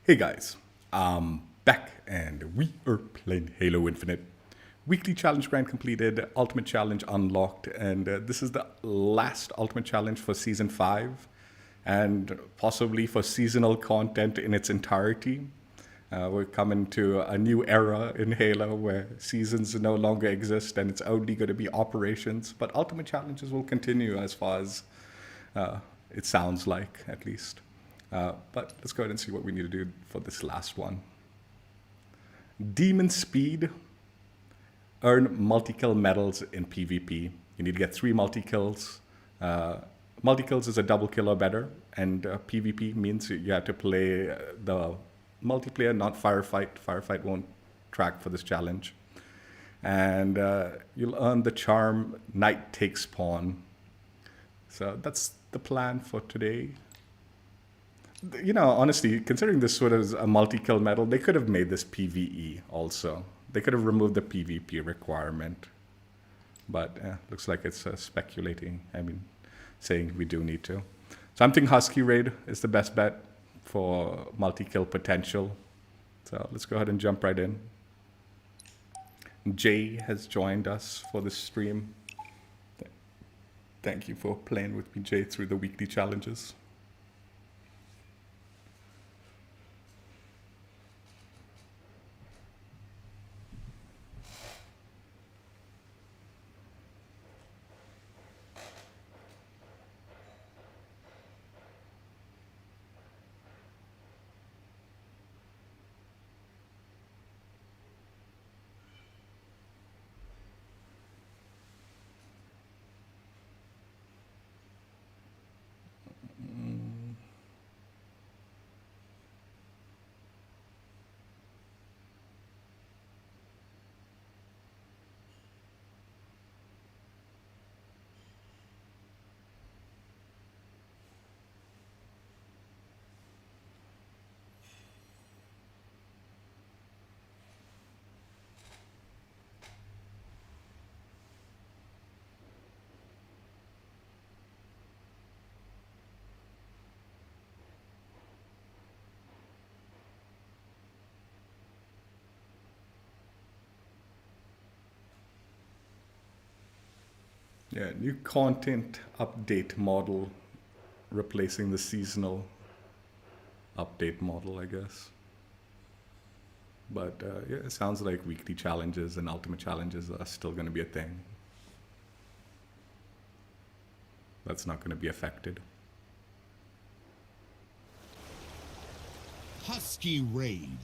Hey guys, I'm back and we are playing Halo Infinite. Weekly challenge grind completed, ultimate challenge unlocked, and this is the last ultimate challenge for season 5 and possibly for seasonal content in its entirety. We're coming to a new era in Halo where seasons no longer exist and it's only going to be operations, but ultimate challenges will continue as far as it sounds like, at least. But let's go ahead and see what we need to do for this last one. Demon Speed. Earn multi-kill medals in PvP. You need to get 3 multi-kills. Multi-kills is a double kill or better, and PvP means you have to play the multiplayer, not firefight. Firefight won't track for this challenge. And you'll earn the charm Night Takes Pawn. So that's the plan for today. You know, honestly, considering this sort of a multi-kill medal, they could have made this PvE also. They could have removed the PvP requirement. But looks like it's speculating. I mean, saying we do need to. So I'm thinking Husky Raid is the best bet for multi-kill potential. So let's go ahead and jump right in. Jay has joined us for this stream. Thank you for playing with me, Jay, through the weekly challenges. Yeah, new content update model replacing the seasonal update model, I guess. But yeah, it sounds like weekly challenges and ultimate challenges are still going to be a thing. That's not going to be affected. Husky Raid.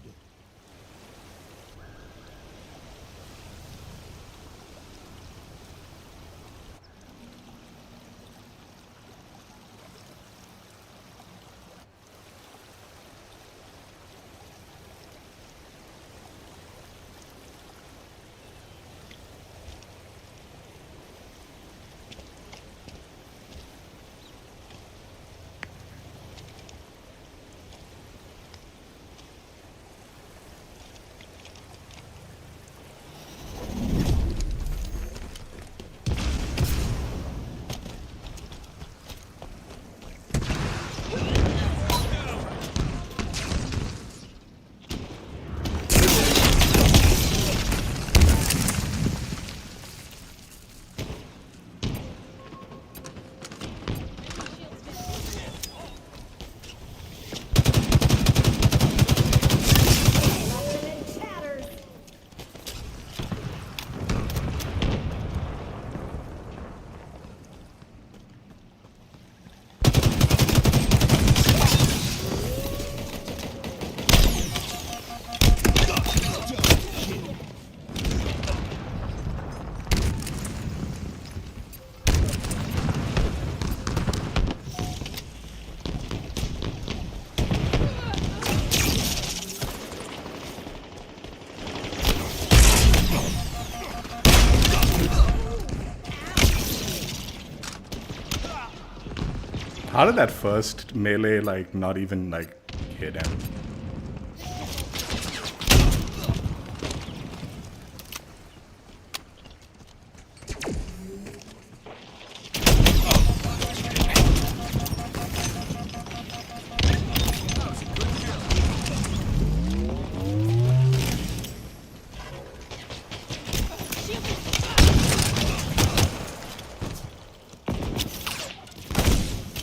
How did that first melee like not even like hit him?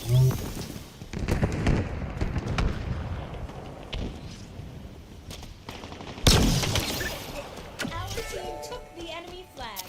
Our team took the enemy flag.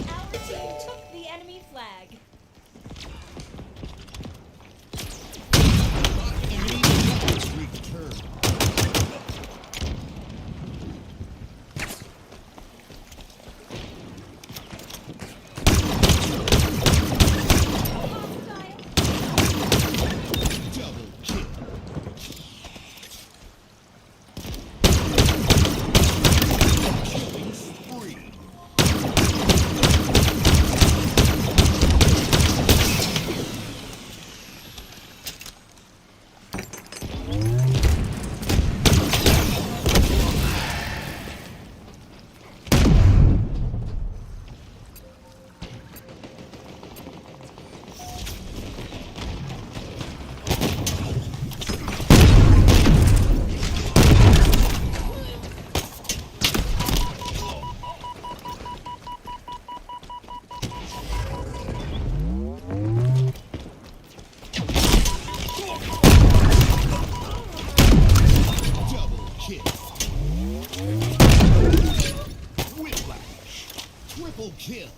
Our team took the enemy flag. Triple kill.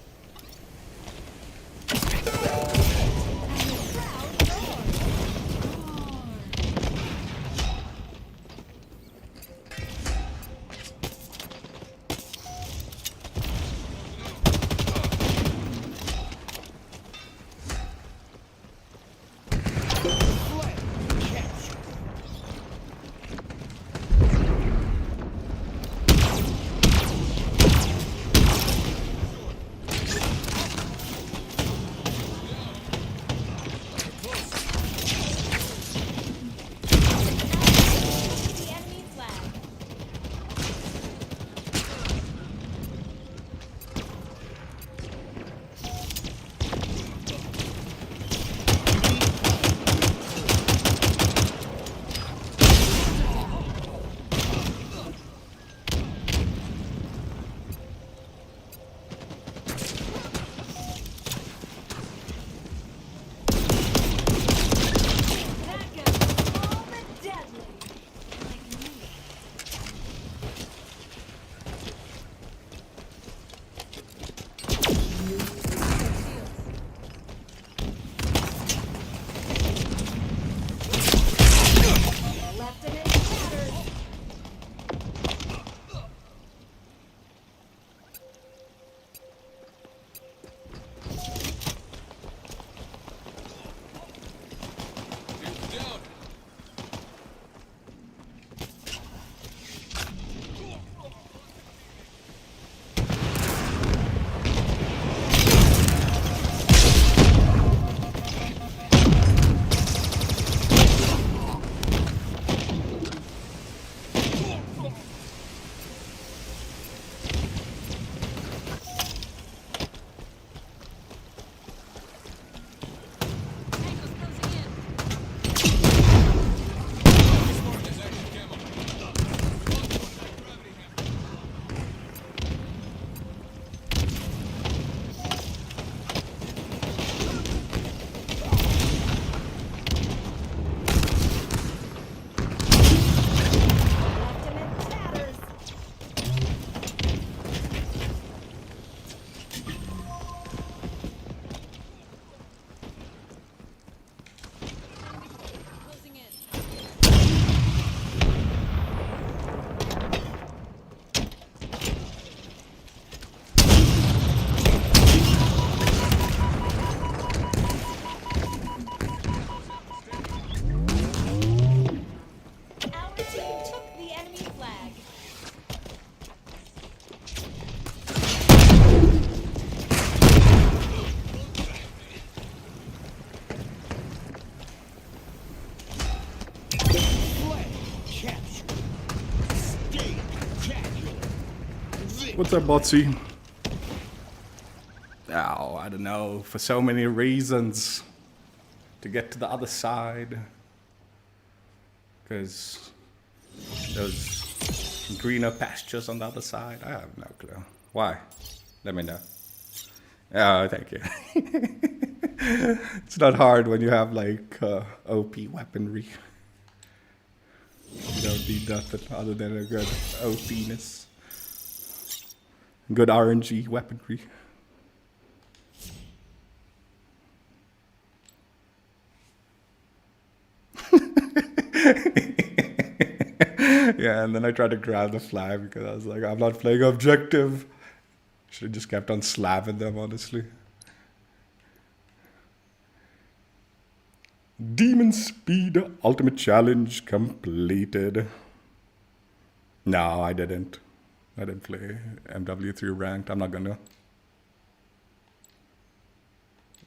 what's up, Botsy? Oh, I don't know. For so many reasons. To get to the other side. Because there's greener pastures on the other side. I have no clue. Why? Let me know. Oh, thank you. It's not hard when you have like OP weaponry. You don't need nothing other than a good OPness. Good RNG weaponry. Yeah, and then I tried to grab the flag because I was like, I'm not playing objective. Should have just kept on slapping them, honestly. Demon Speed Ultimate Challenge completed. No, I didn't. I didn't play MW3 ranked. I'm not gonna.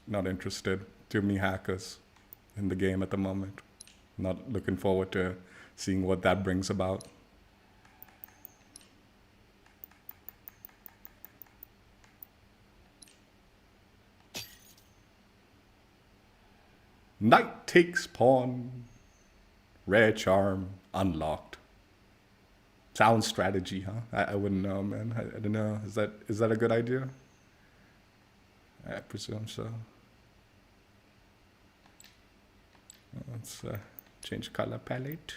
Not interested. Too many hackers in the game at the moment. Not looking forward to seeing what that brings about. Knight takes pawn. Rare charm unlocked. Sound strategy, huh? I wouldn't know, man. I don't know. Is that a good idea? I presume so. Let's change color palette.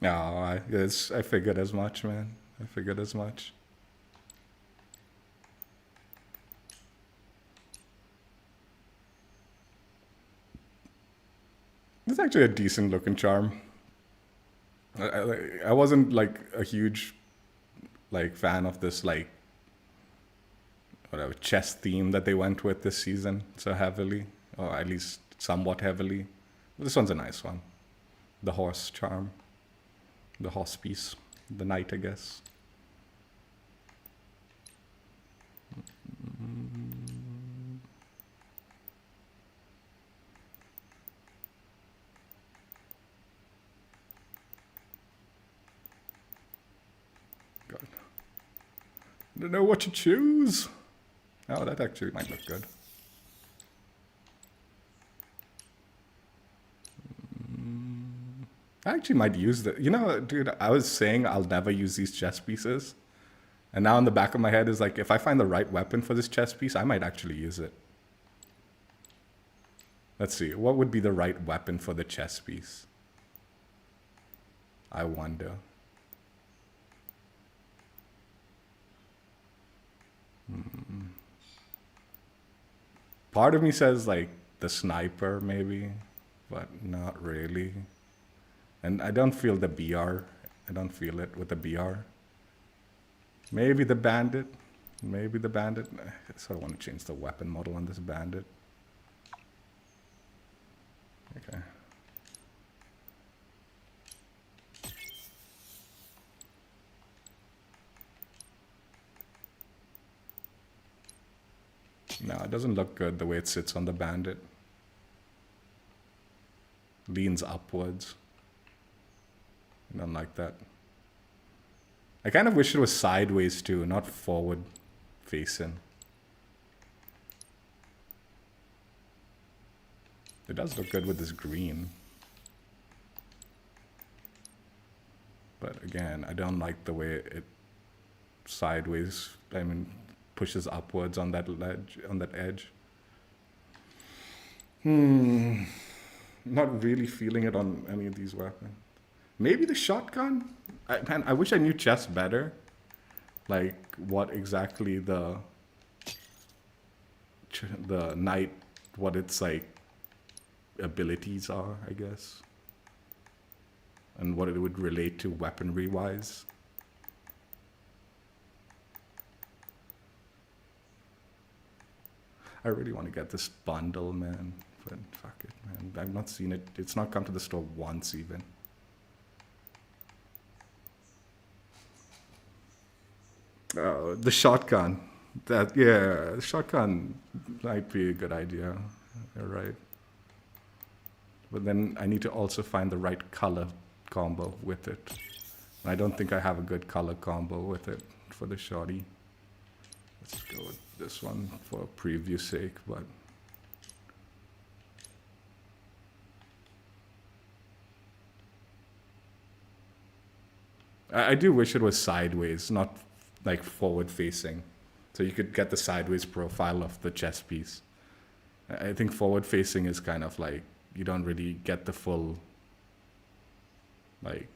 No, I figured as much, man. I figured as much. It's actually a decent looking charm. I wasn't like a huge like fan of this like whatever chess theme that they went with this season so heavily, or at least somewhat heavily. This one's a nice one. The horse charm, the horse piece, the knight, I guess. God. I don't know what to choose. Oh, that actually might look good. I actually might use that. You know, dude, I was saying I'll never use these chess pieces. And now in the back of my head is like, if I find the right weapon for this chess piece, I might actually use it. Let's see, what would be the right weapon for the chess piece? I wonder. Part of me says like the sniper maybe, but not really. And I don't feel the BR. I don't feel it with the BR. Maybe the bandit. Maybe the bandit. I sort of want to change the weapon model on this bandit. Okay. No, it doesn't look good the way it sits on the bandit. Leans upwards. I don't like that. I kind of wish it was sideways too, not forward facing. It does look good with this green. But again, I don't like the way it sideways, I mean, pushes upwards on that ledge, on that edge. Not really feeling it on any of these weapons. Maybe the shotgun? Man, I wish I knew chess better. Like, what exactly the knight, what its, like, abilities are, I guess. And what it would relate to weaponry-wise. I really want to get this bundle, man. But fuck it, man. I've not seen it. It's not come to the store once, even. The shotgun. Yeah, the shotgun might be a good idea. You're right. But then I need to also find the right color combo with it. I don't think I have a good color combo with it for the shorty. Let's go with this one for preview sake, but I do wish it was sideways, not like forward facing. So you could get the sideways profile of the chess piece. I think forward facing is kind of like, you don't really get the full like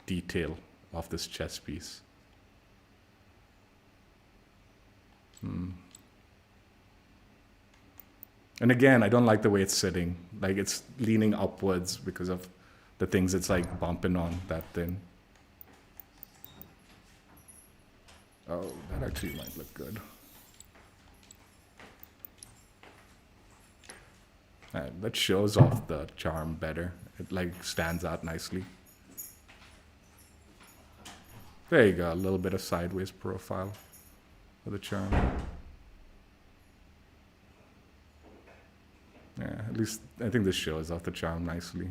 detail of this chess piece. And again, I don't like the way it's sitting. Like it's leaning upwards because of the things it's like bumping on that thing. Oh, that actually might look good. That shows off the charm better. It like stands out nicely. There you go, a little bit of sideways profile for the charm. Yeah, at least I think this shows off the charm nicely.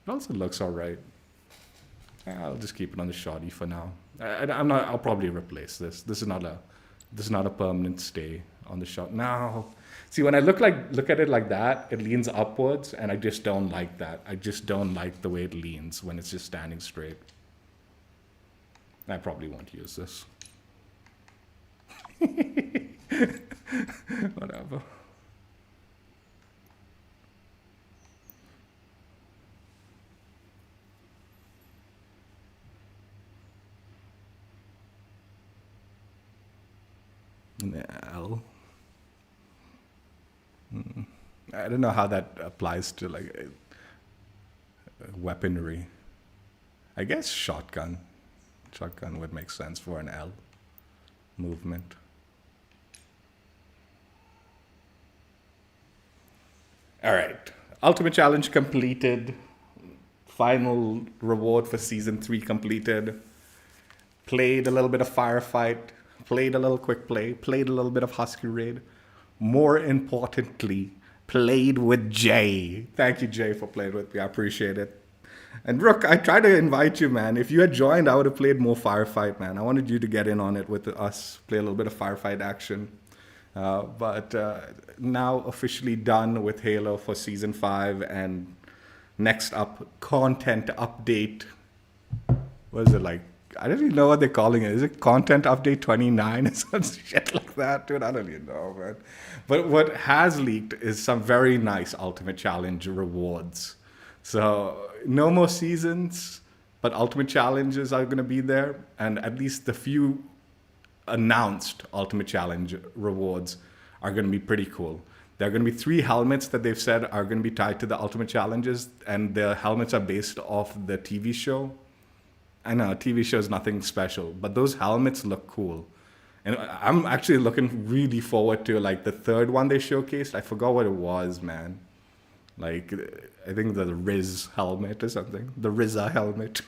It also looks alright. I'll just keep it on the shoddy for now. I'm not. I'll probably replace this. This is not a permanent stay on the shot. Now, see when I look at it like that, it leans upwards, and I just don't like that. I just don't like the way it leans when it's just standing straight. I probably won't use this. Whatever. L. I don't know how that applies to like weaponry. I guess shotgun. Shotgun would make sense for an L movement. All right. Ultimate challenge completed. Final reward for season 3 completed. Played a little bit of firefight. Played a little quick play. Played a little bit of Husky Raid. More importantly, played with Jay. Thank you, Jay, for playing with me. I appreciate it. And Rook, I tried to invite you, man. If you had joined, I would have played more firefight, man. I wanted you to get in on it with us, play a little bit of firefight action. But now officially done with Halo for Season 5. And next up, content update. What is it like? I don't even know what they're calling it. Is it content update 29 or some shit like that? Dude, I don't even know, man. But what has leaked is some very nice Ultimate Challenge rewards. So no more seasons, but Ultimate Challenges are going to be there. And at least the few announced Ultimate Challenge rewards are going to be pretty cool. There are going to be 3 helmets that they've said are going to be tied to the Ultimate Challenges. And the helmets are based off the TV show. I know, TV show is nothing special, but those helmets look cool. And I'm actually looking really forward to like the 3rd one they showcased. I forgot what it was, man. Like, I think the Riz helmet or something. The Rizza helmet.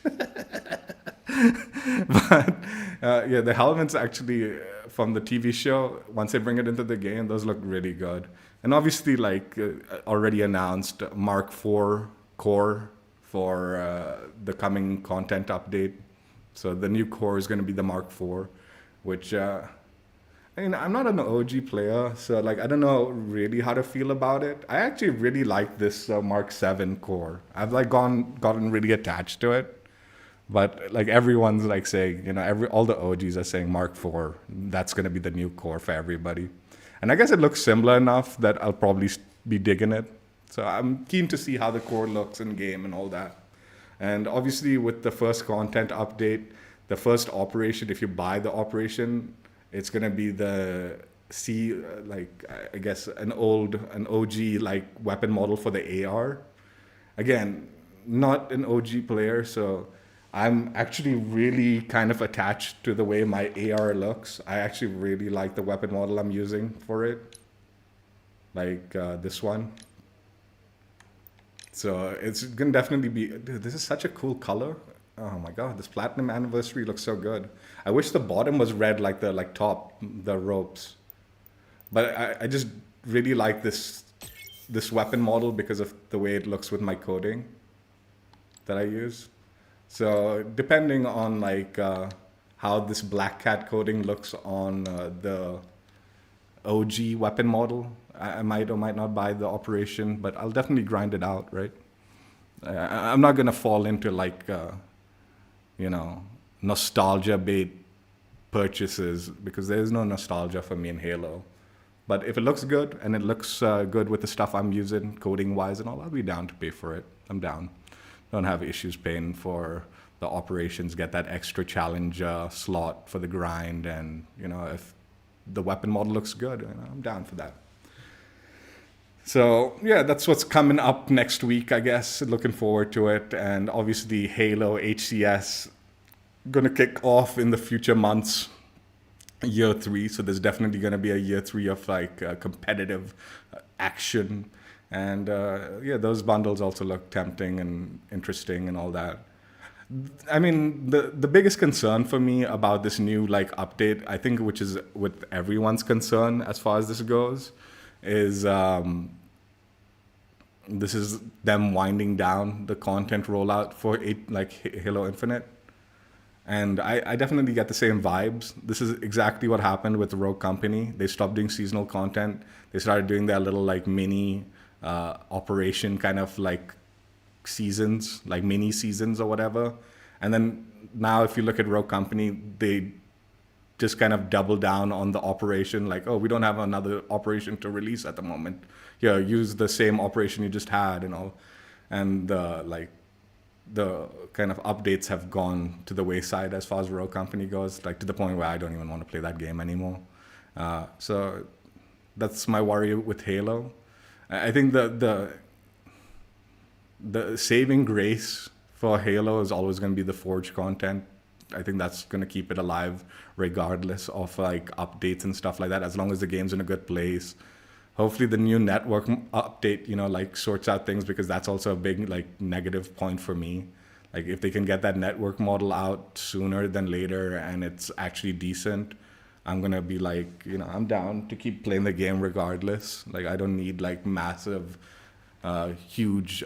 But yeah, the helmets actually from the TV show, once they bring it into the game, those look really good. And obviously, like already announced, Mark IV core for the coming content update. So the new core is going to be the Mark IV, which I mean, I'm not an OG player, so like I don't know really how to feel about it. I actually really like this Mark VII core. I've like gotten really attached to it, but like everyone's like saying, you know, all the OGs are saying Mark IV. That's going to be the new core for everybody, and I guess it looks similar enough that I'll probably be digging it. So I'm keen to see how the core looks in game and all that. And obviously with the first content update, the first operation, if you buy the operation, it's going to be the like I guess an OG like weapon model for the AR. Again, not an OG player, so I'm actually really kind of attached to the way my AR looks. I actually really like the weapon model I'm using for it. Like this one. So it's going to definitely be... Dude, this is such a cool color. Oh my god, this Platinum Anniversary looks so good. I wish the bottom was red like the top, the ropes. But I just really like this this weapon model because of the way it looks with my coding that I use. So depending on like how this black cat coding looks on the OG weapon model, I might or might not buy the operation, but I'll definitely grind it out, right? I'm not gonna fall into like nostalgia bait purchases because there's no nostalgia for me in Halo. But if it looks good and it looks good with the stuff I'm using coding wise and all, I'll be down to pay for it. I'm down. Don't have issues paying for the operations, get that extra challenge slot for the grind, and if the weapon model looks good, I'm down for that. So yeah, that's what's coming up next week, I guess. Looking forward to it. And obviously Halo HCS gonna kick off in the future months, year 3. So there's definitely gonna be a year 3 of like competitive action. And yeah, those bundles also look tempting and interesting and all that. I mean, the biggest concern for me about this new like update, I think, which is with everyone's concern as far as this goes, is this is them winding down the content rollout for Halo Infinite. And I definitely get the same vibes. This is exactly what happened with Rogue Company. They stopped doing seasonal content. They started doing their little like mini operation kind of like seasons, like mini seasons or whatever. And then now if you look at Rogue Company, they just kind of double down on the operation, like, oh, we don't have another operation to release at the moment. Here, use the same operation you just had and all. And the kind of updates have gone to the wayside as far as Rogue Company goes, like to the point where I don't even want to play that game anymore. So that's my worry with Halo. I think the saving grace for Halo is always going to be the Forge content. I think that's going to keep it alive regardless of like updates and stuff like that, as long as the game's in a good place. Hopefully the new network update, like sorts out things, because that's also a big like negative point for me. Like if they can get that network model out sooner than later and it's actually decent, I'm going to be like, I'm down to keep playing the game regardless. Like I don't need like massive, huge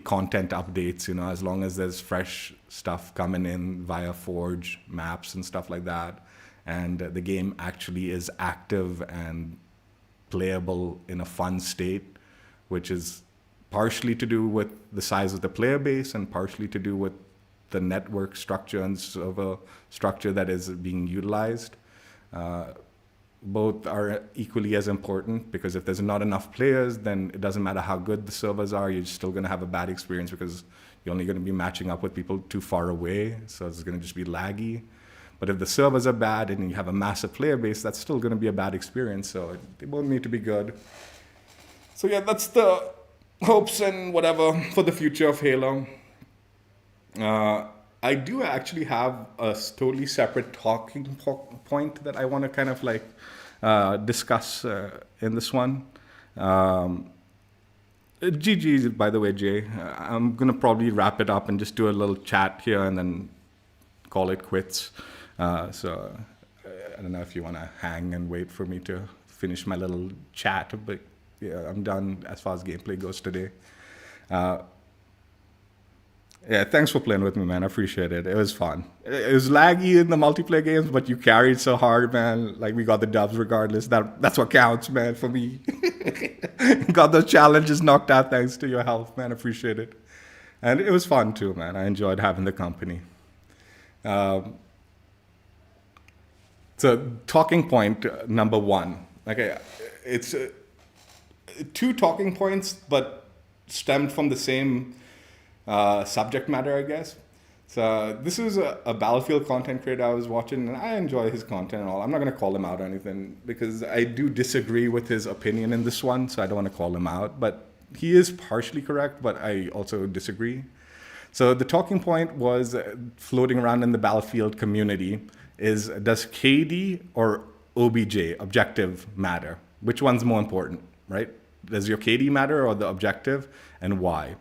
content updates, as long as there's fresh stuff coming in via Forge maps and stuff like that. And the game actually is active and playable in a fun state, which is partially to do with the size of the player base and partially to do with the network structure and server structure that is being utilized. Both are equally as important, because if there's not enough players, then it doesn't matter how good the servers are, you're still going to have a bad experience because you're only going to be matching up with people too far away, so it's going to just be laggy. But if the servers are bad and you have a massive player base, that's still going to be a bad experience, so they both need to be good. So yeah, that's the hopes and whatever for the future of Halo. I do actually have a totally separate talking point that I want to kind of like discuss in this one. GG, by the way, Jay. I'm going to probably wrap it up and just do a little chat here and then call it quits. So I don't know if you want to hang and wait for me to finish my little chat, but yeah, I'm done as far as gameplay goes today. Yeah, thanks for playing with me, man. I appreciate it. It was fun. It was laggy in the multiplayer games, but you carried so hard, man. Like, we got the dubs regardless. That's what counts, man, for me. Got those challenges knocked out thanks to your help, man. I appreciate it. And it was fun, too, man. I enjoyed having the company. So, talking point number 1. Okay, it's 2 talking points, but stemmed from the same subject matter, I guess. So this is a Battlefield content creator I was watching, and I enjoy his content and all. I'm not going to call him out or anything because I do disagree with his opinion in this one, so I don't want to call him out. But he is partially correct, but I also disagree. So the talking point was floating around in the Battlefield community is, does KD or OBJ, objective, matter? Which one's more important, right? Does your KD matter or the objective, and why?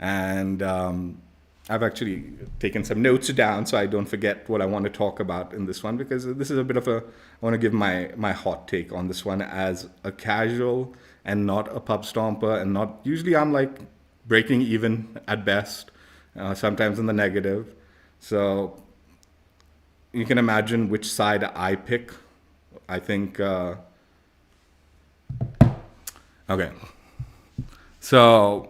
And I've actually taken some notes down so I don't forget what I want to talk about in this one, because this is a bit of a, I want to give my hot take on this one as a casual and not a pub stomper, and not, usually I'm like breaking even at best, sometimes in the negative. So you can imagine which side I pick. I think, okay. So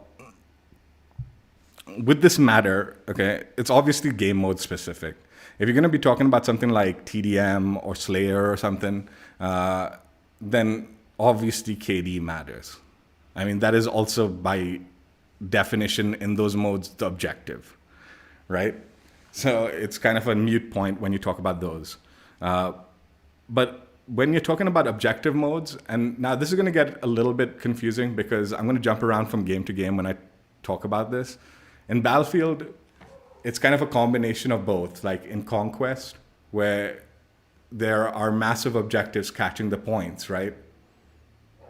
with this matter, okay, it's obviously game mode specific. If you're going to be talking about something like TDM or Slayer or something, then obviously KD matters. I mean, that is also by definition in those modes the objective, right? So it's kind of a mute point when you talk about those. But when you're talking about objective modes, and now this is going to get a little bit confusing because I'm going to jump around from game to game when I talk about this. In Battlefield, it's kind of a combination of both. Like in Conquest, where there are massive objectives catching the points, right?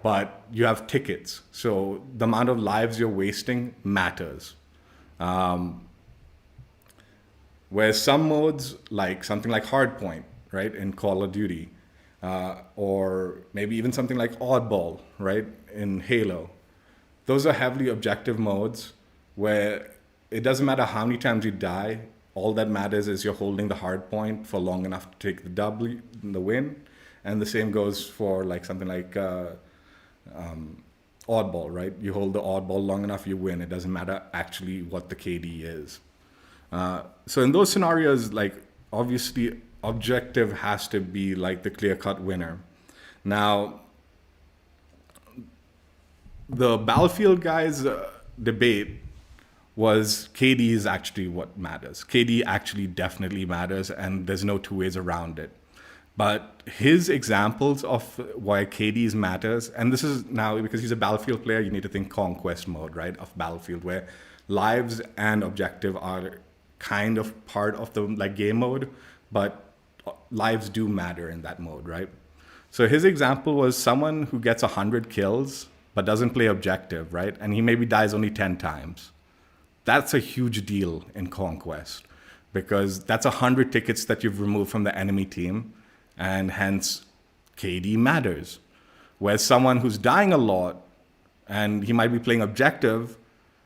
But you have tickets, so the amount of lives you're wasting matters. Whereas some modes, like something like Hardpoint, right, in Call of Duty, or maybe even something like Oddball, right, in Halo, those are heavily objective modes where it doesn't matter how many times you die. All that matters is you're holding the hard point for long enough to take the W, the win. And the same goes for like something like Oddball, right? You hold the Oddball long enough, you win. It doesn't matter actually what the KD is. So in those scenarios, like obviously objective has to be like the clear-cut winner. Now, the Battlefield guys' debate was KD is actually what matters. KD actually definitely matters, and there's no two ways around it. But his examples of why KD matters, and this is now because he's a Battlefield player, you need to think Conquest mode, right, of Battlefield, where lives and objective are kind of part of the like game mode, but lives do matter in that mode, right? So his example was someone who gets 100 kills but doesn't play objective, right? And he maybe dies only 10 times. That's a huge deal in Conquest because that's 100 tickets that you've removed from the enemy team, and hence KD matters. Whereas someone who's dying a lot and he might be playing objective,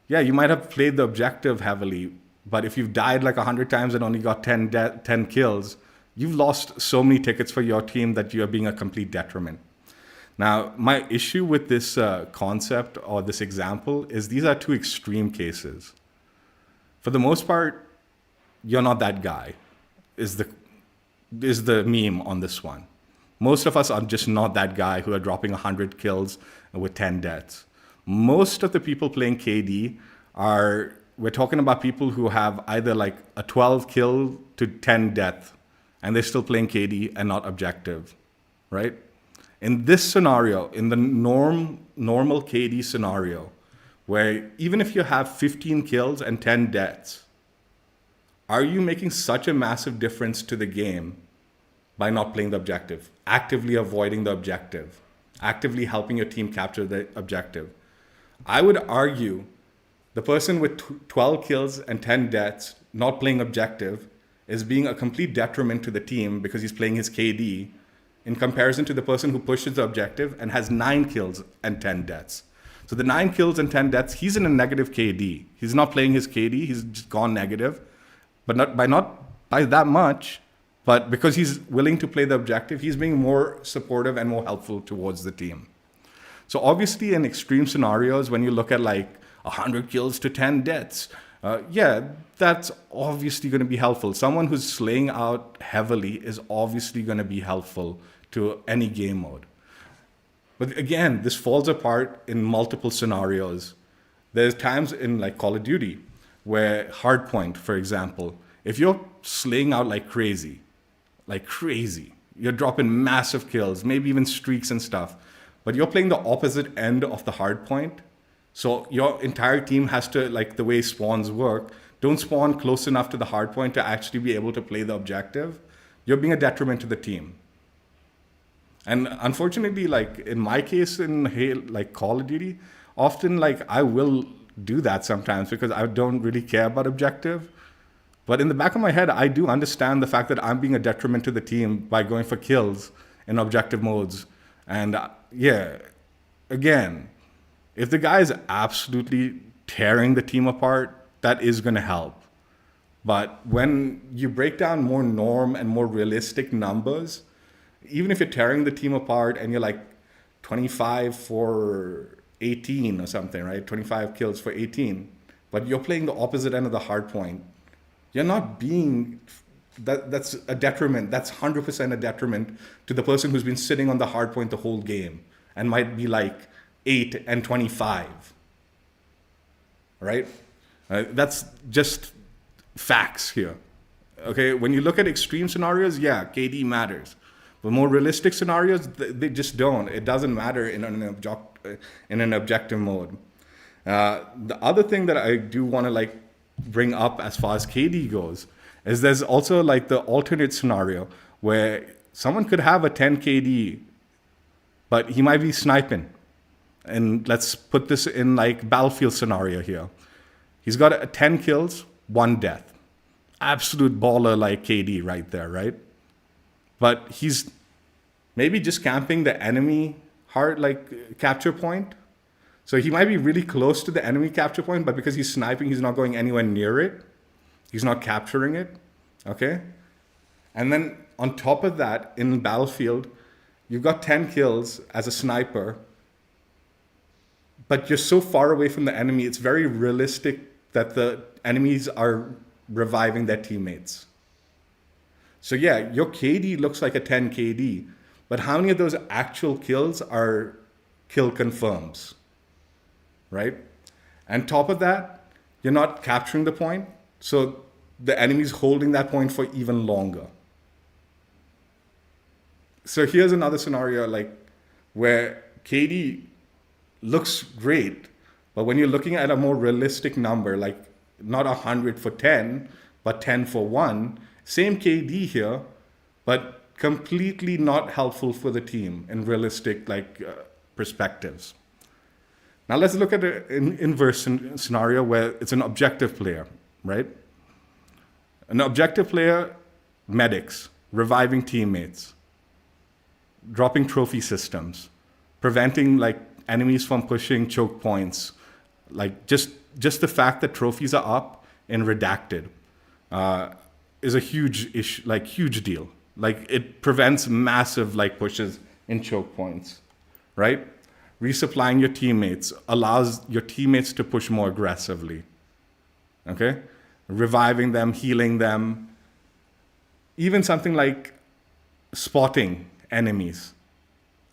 yeah, you might have played the objective heavily, but if you've died like 100 times and only got 10 kills, you've lost so many tickets for your team that you're being a complete detriment. Now, my issue with this concept or this example is these are two extreme cases. For the most part, you're not that guy, is the meme on this one. Most of us are just not that guy who are dropping 100 kills with 10 deaths. Most of the people playing KD we're talking about people who have either like a 12 kill to 10 death, and they're still playing KD and not objective, right? In this scenario, in the normal KD scenario, where even if you have 15 kills and 10 deaths, are you making such a massive difference to the game by not playing the objective, actively avoiding the objective, actively helping your team capture the objective? I would argue the person with 12 kills and 10 deaths not playing objective is being a complete detriment to the team because he's playing his KD in comparison to the person who pushes the objective and has 9 kills and 10 deaths. So the 9 kills and 10 deaths, he's in a negative KD. He's not playing his KD, he's just gone negative. But not by that much, but because he's willing to play the objective, he's being more supportive and more helpful towards the team. So obviously in extreme scenarios, when you look at like 100 kills to 10 deaths, yeah, that's obviously going to be helpful. Someone who's slaying out heavily is obviously going to be helpful to any game mode. But again, this falls apart in multiple scenarios. There's times in like Call of Duty where Hardpoint, for example, if you're slaying out like crazy, you're dropping massive kills, maybe even streaks and stuff, but you're playing the opposite end of the Hardpoint. So your entire team has to, like the way spawns work, don't spawn close enough to the Hardpoint to actually be able to play the objective. You're being a detriment to the team. And unfortunately, like in my case in like Call of Duty, often like I will do that sometimes because I don't really care about objective. But in the back of my head, I do understand the fact that I'm being a detriment to the team by going for kills in objective modes. And yeah, again, if the guy is absolutely tearing the team apart, that is going to help. But when you break down more norm and more realistic numbers, even if you're tearing the team apart and you're like 25 for 18 or something, right? 25 kills for 18, but you're playing the opposite end of the hard point. You're not being, that's a detriment. That's 100% a detriment to the person who's been sitting on the hard point the whole game and might be like 8 and 25, right? That's just facts here. Okay, when you look at extreme scenarios, yeah, KD matters. But more realistic scenarios, they just don't. It doesn't matter in an objective mode. The other thing that I do want to like bring up as far as KD goes is there's also like the alternate scenario where someone could have a 10 KD, but he might be sniping. And let's put this in like battlefield scenario here. He's got a 10 kills, 1 death. Absolute baller like KD right there, right? But he's maybe just camping the enemy hard like capture point. So he might be really close to the enemy capture point, but because he's sniping, he's not going anywhere near it. He's not capturing it, okay? And then on top of that, in Battlefield, you've got 10 kills as a sniper, but you're so far away from the enemy, it's very realistic that the enemies are reviving their teammates. So yeah, your KD looks like a 10 KD, but how many of those actual kills are kill confirms? Right? And top of that, you're not capturing the point, so the enemy's holding that point for even longer. So here's another scenario like where KD looks great, but when you're looking at a more realistic number, like not 100 for 10, but 10 for 1, same KD here, but completely not helpful for the team in realistic perspectives. Now let's look at an inverse scenario where it's an objective player, right? An objective player, medics, reviving teammates, dropping trophy systems, preventing like enemies from pushing choke points, like just the fact that trophies are up and redacted is a huge issue, like huge deal. Like it prevents massive like pushes in choke points, right? Resupplying your teammates allows your teammates to push more aggressively. Okay? Reviving them, healing them. Even something like spotting enemies,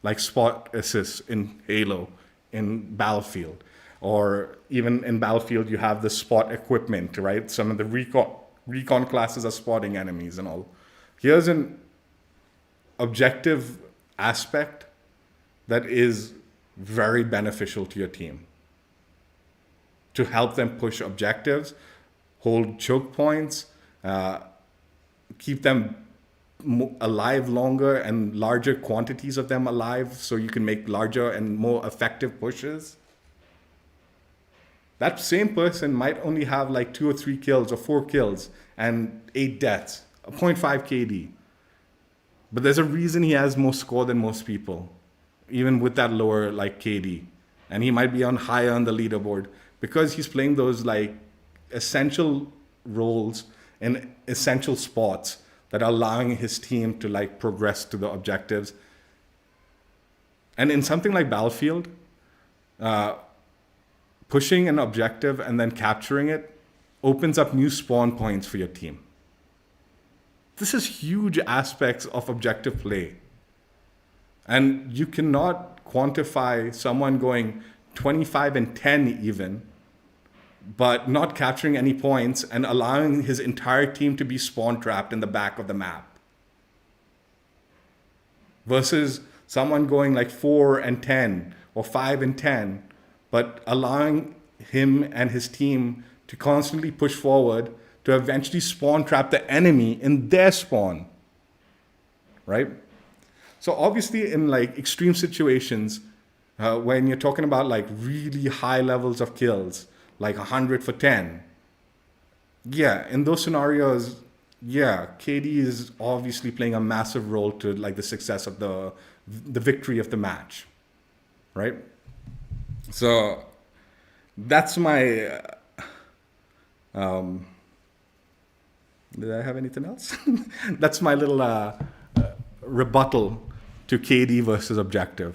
like spot assists in Halo, in Battlefield. Or even in Battlefield, you have the spot equipment, right? Some of the recon classes are spotting enemies and all. Here's an objective aspect that is very beneficial to your team to help them push objectives, hold choke points, keep them alive longer and larger quantities of them alive so you can make larger and more effective pushes. That same person might only have like 2 or 3 kills or 4 kills and 8 deaths, a 0.5 KD. But there's a reason he has more score than most people, even with that lower like KD. And he might be on higher on the leaderboard because he's playing those like essential roles in essential spots that are allowing his team to like progress to the objectives. And in something like Battlefield, pushing an objective and then capturing it opens up new spawn points for your team. This is huge aspects of objective play. And you cannot quantify someone going 25 and 10 even, but not capturing any points and allowing his entire team to be spawn trapped in the back of the map. Versus someone going like 4 and 10 or 5 and 10, but allowing him and his team to constantly push forward to eventually spawn trap the enemy in their spawn, right? So obviously in like extreme situations, when you're talking about like really high levels of kills, like 100 for 10. Yeah, in those scenarios, yeah, KD is obviously playing a massive role to like the success of the victory of the match, right? So that's my. Um, did I have anything else? That's my little rebuttal to KD versus objective.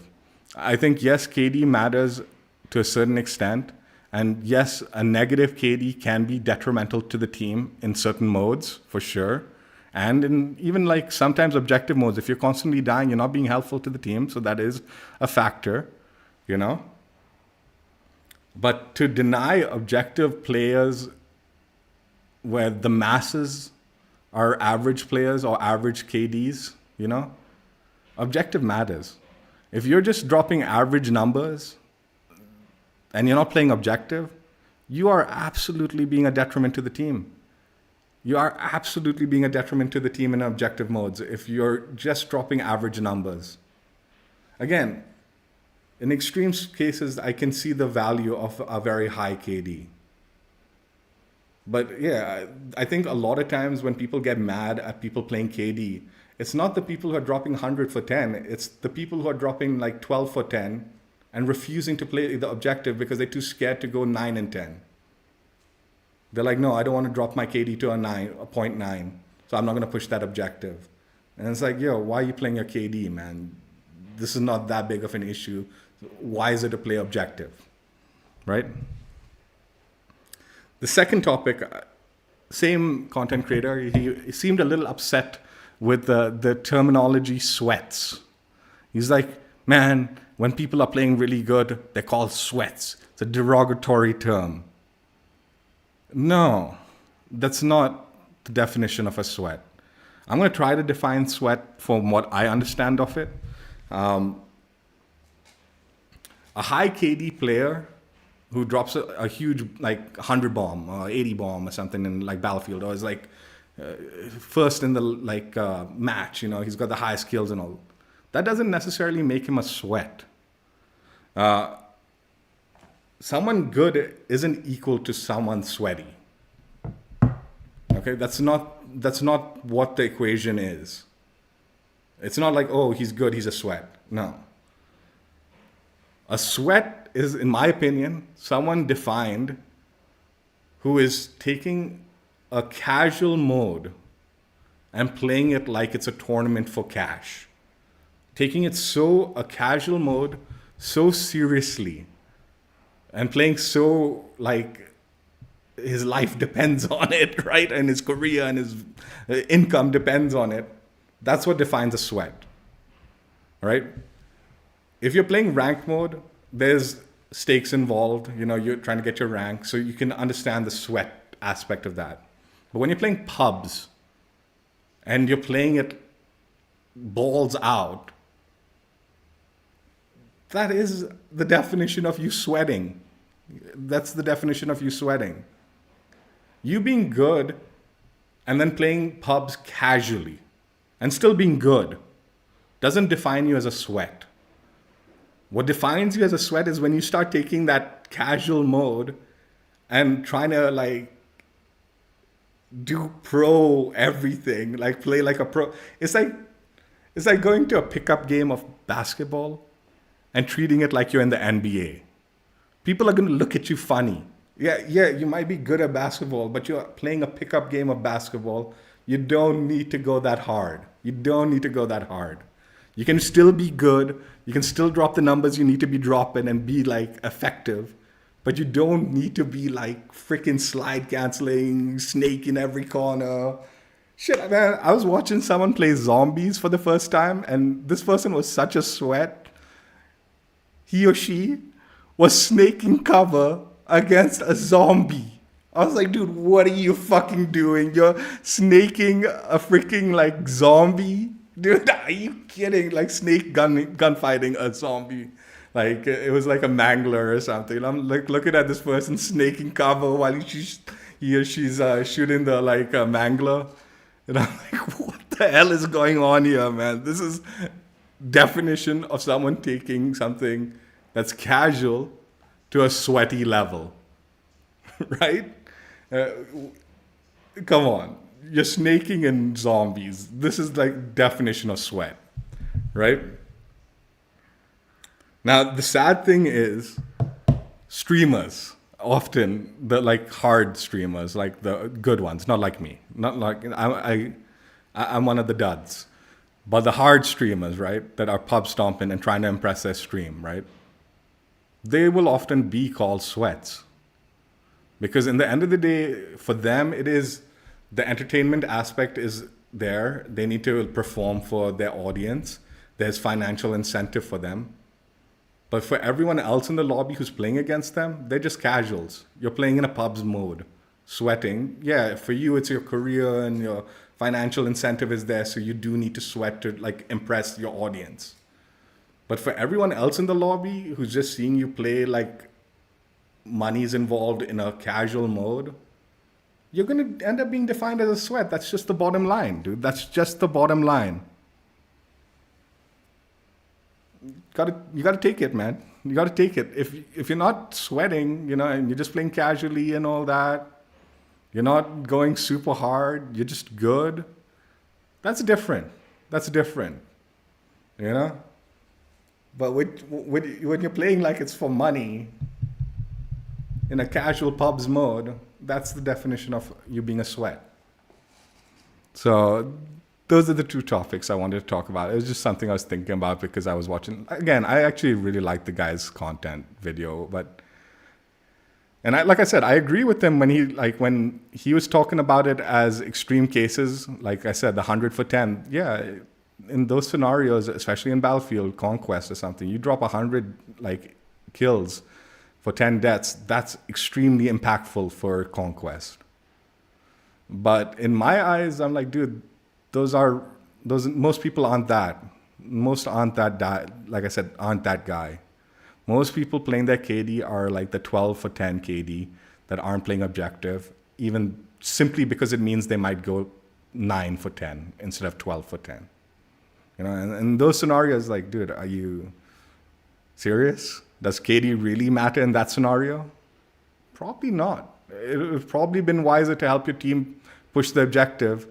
I think yes, KD matters to a certain extent, and yes, a negative KD can be detrimental to the team in certain modes for sure, and in even like sometimes objective modes. If you're constantly dying, you're not being helpful to the team, so that is a factor, you know. But to deny objective players where the masses are average players or average KDs, you know, objective matters. If you're just dropping average numbers and you're not playing objective, you are absolutely being a detriment to the team. You are absolutely being a detriment to the team in objective modes if you're just dropping average numbers. Again, in extreme cases, I can see the value of a very high KD. But yeah, I think a lot of times when people get mad at people playing KD, it's not the people who are dropping 100 for 10. It's the people who are dropping like 12 for 10 and refusing to play the objective because they're too scared to go 9 and 10. They're like, no, I don't want to drop my KD to a 0.9, so I'm not going to push that objective. And it's like, yo, why are you playing your KD, man? This is not that big of an issue. Why is it to play objective, right? The second topic, same content creator, he seemed a little upset with the terminology sweats. He's like, man, when people are playing really good, they're called sweats. It's a derogatory term. No, that's not the definition of a sweat. I'm going to try to define sweat from what I understand of it. A high KD player who drops a huge like 100 bomb or 80 bomb or something in like Battlefield, or is like first in the like match, you know, he's got the highest skills and all. That doesn't necessarily make him a sweat. Someone good isn't equal to someone sweaty. Okay, that's not what the equation is. It's not like, oh, he's good, he's a sweat. No. A sweat is, in my opinion, someone defined who is taking a casual mode and playing it like it's a tournament for cash. Taking it a casual mode, so seriously, and playing so like his life depends on it, right? And his career and his income depends on it. That's what defines a sweat, right? If you're playing rank mode, there's stakes involved. You know, you're trying to get your rank, so you can understand the sweat aspect of that. But when you're playing pubs and you're playing it balls out, that is the definition of you sweating. That's the definition of you sweating. You being good and then playing pubs casually and still being good doesn't define you as a sweat. What defines you as a sweat is when you start taking that casual mode and trying to like do pro everything, like play like a pro. It's like going to a pickup game of basketball and treating it like you're in the NBA. People are going to look at you funny. Yeah, you might be good at basketball, but you're playing a pickup game of basketball. You don't need to go that hard. You can still be good. You can still drop the numbers you need to be dropping and be like effective. But you don't need to be like freaking slide canceling, snake in every corner. Shit, man, I was watching someone play zombies for the first time, and this person was such a sweat. He or she was snaking cover against a zombie. I was like, dude, what are you fucking doing? You're snaking a freaking like zombie? Dude, are you kidding? Like snake gunfighting a zombie. Like it was like a mangler or something. I'm like looking at this person snaking cover while he or she's shooting the like mangler. And I'm like, what the hell is going on here, man? This is definition of someone taking something that's casual to a sweaty level. right? Uh, Come on. You're snaking in zombies. This is like definition of sweat, right? Now the sad thing is streamers, often the like hard streamers, like the good ones, not like me. Not like I'm one of the duds. But the hard streamers, right, that are pub stomping and trying to impress their stream, right? They will often be called sweats. Because in the end of the day, for them, it is the entertainment aspect is there. They need to perform for their audience. There's financial incentive for them. But for everyone else in the lobby who's playing against them, they're just casuals. You're playing in a pub's mode, sweating. Yeah, for you, it's your career and your financial incentive is there. So you do need to sweat to like impress your audience. But for everyone else in the lobby who's just seeing you play like money's involved in a casual mode, you're going to end up being defined as a sweat. That's just the bottom line, dude. That's just the bottom line. You gotta take it, man. You gotta take it. If you're not sweating, and you're just playing casually and all that, you're not going super hard, you're just good. That's different. That's different. You know? But when you're playing like it's for money, in a casual pubs mode, that's the definition of you being a sweat. So those are the two topics I wanted to talk about. It was just something I was thinking about because I was watching. Again, I actually really like the guy's content video, like I said, I agree with him when he was talking about it as extreme cases. Like I said, the 100 for 10. Yeah, in those scenarios, especially in Battlefield Conquest or something, you drop 100 like kills for 10 deaths. That's extremely impactful for Conquest. But in my eyes, I'm like, dude, most people aren't that. Most aren't that, like I said, aren't that guy. Most people playing their KD are like the 12 for 10 KD that aren't playing objective, even simply because it means they might go 9 for 10 instead of 12 for 10. And in those scenarios, like, dude, are you serious? Does KD really matter in that scenario? Probably not. It would have probably been wiser to help your team push the objective.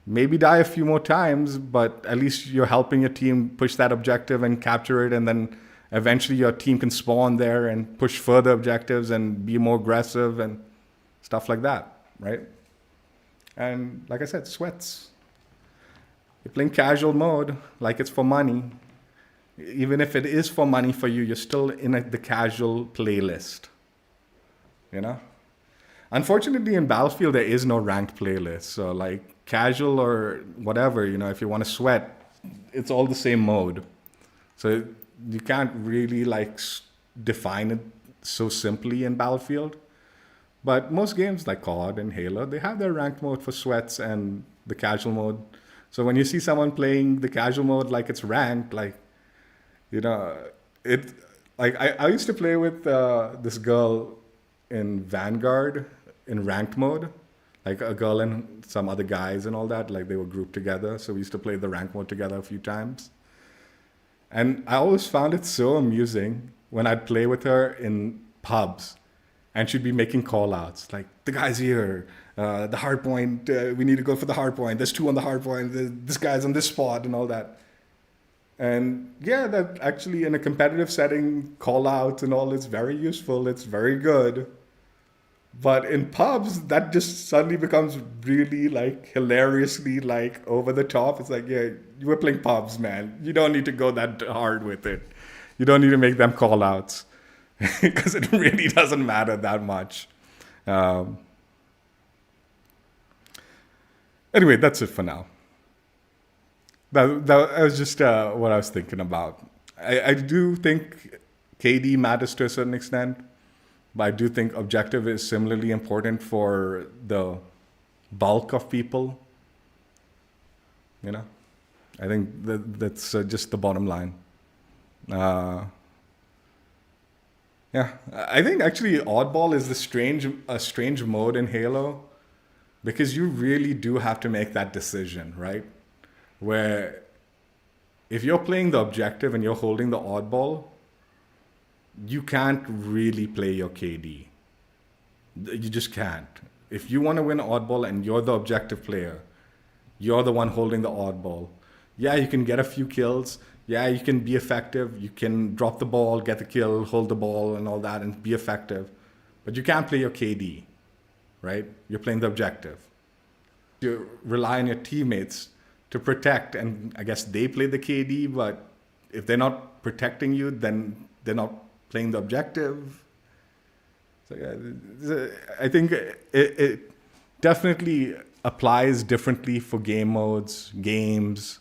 Maybe die a few more times, but at least you're helping your team push that objective and capture it, and then eventually your team can spawn there and push further objectives and be more aggressive and stuff like that, right? And like I said, sweats. You're playing casual mode like it's for money. Even if it is for money for you, you're still in the casual playlist, Unfortunately, in Battlefield, there is no ranked playlist. So like casual or whatever, if you want to sweat, it's all the same mode. So you can't really like define it so simply in Battlefield. But most games like COD and Halo, they have their ranked mode for sweats and the casual mode. So when you see someone playing the casual mode like it's ranked, like, it like I used to play with this girl in Vanguard in ranked mode, like a girl and some other guys and all that, like they were grouped together. So we used to play the ranked mode together a few times. And I always found it so amusing when I'd play with her in pubs and she'd be making call outs like, the guy's here, the hard point, we need to go for the hard point. There's 2 on the hard point. This guy's on this spot and all that. And yeah, that actually in a competitive setting, call outs and all is very useful. It's very good. But in pubs, that just suddenly becomes really like hilariously like over the top. It's like, yeah, you were playing pubs, man. You don't need to go that hard with it. You don't need to make them call outs because it really doesn't matter that much. Anyway, that's it for now. That was just what I was thinking about. I do think KD matters to a certain extent. But I do think objective is similarly important for the bulk of people. I think that's just the bottom line. Yeah, I think actually oddball is a strange mode in Halo, because you really do have to make that decision, right? Where if you're playing the objective and you're holding the oddball, you can't really play your KD. You just can't. If you want to win oddball and you're the objective player, you're the one holding the oddball. Yeah, you can get a few kills. Yeah, you can be effective. You can drop the ball, get the kill, hold the ball, and all that, and be effective. But you can't play your KD, right? You're playing the objective. You rely on your teammates to protect, and I guess they play the KD, but if they're not protecting you, then they're not playing the objective. So yeah, I think it definitely applies differently for game modes, games.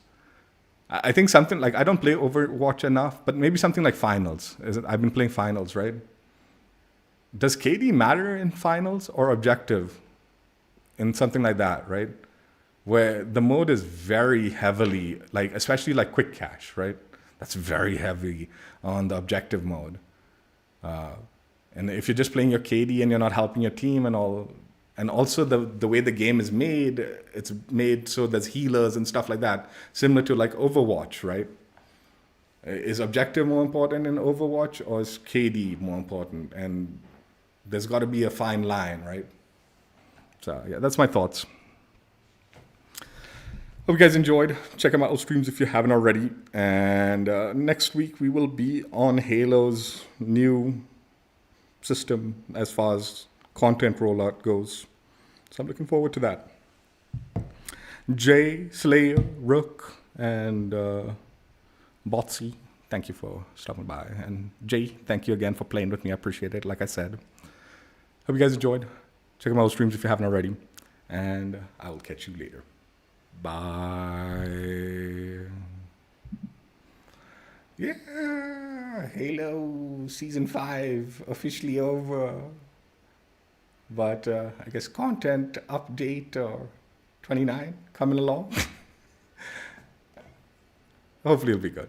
I think something like, I don't play Overwatch enough, but maybe something like finals. I've been playing finals, right? Does KD matter in finals or objective in something like that, right? Where the mode is very heavily, like, especially like quick cash, right? That's very heavy on the objective mode. And if you're just playing your KD and you're not helping your team and all, and also the way the game is made, it's made so there's healers and stuff like that, similar to like Overwatch, right? Is objective more important in Overwatch, or is KD more important? And there's got to be a fine line, right? So yeah, that's my thoughts. Hope you guys enjoyed. Check out my old streams if you haven't already. And next week we will be on Halo's new system as far as content rollout goes. So I'm looking forward to that. Jay, Slayer, Rook, and Botsy, thank you for stopping by. And Jay, thank you again for playing with me. I appreciate it, like I said. Hope you guys enjoyed. Check out my old streams if you haven't already. And I will catch you later. Bye. Yeah, Halo Season 5 officially over. But I guess content update or 29 coming along. Hopefully it'll be good.